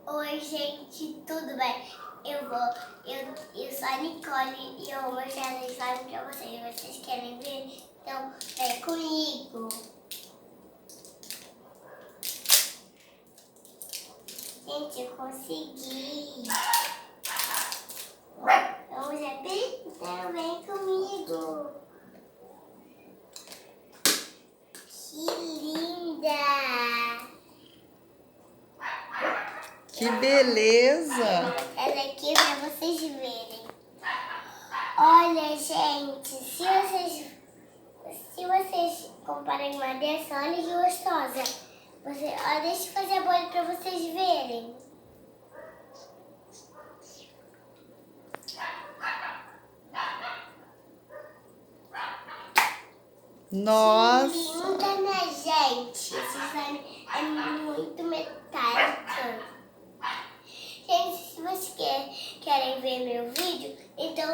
Oi, gente, tudo bem? Eu sou a Nicole e eu vou mostrar a slime pra vocês. Vocês querem ver? Então, vem comigo. Gente, eu consegui. Vamos ver? Então, vem comigo. Que linda! Que beleza! Ela aqui pra vocês verem. Olha, gente, se vocês comprarem uma dessa, olha que gostosa. Olha, deixa eu fazer a bolha pra vocês verem. Nossa! Linda, né, gente? Esse slime é muito metálico. Gente, se vocês querem ver meu vídeo, então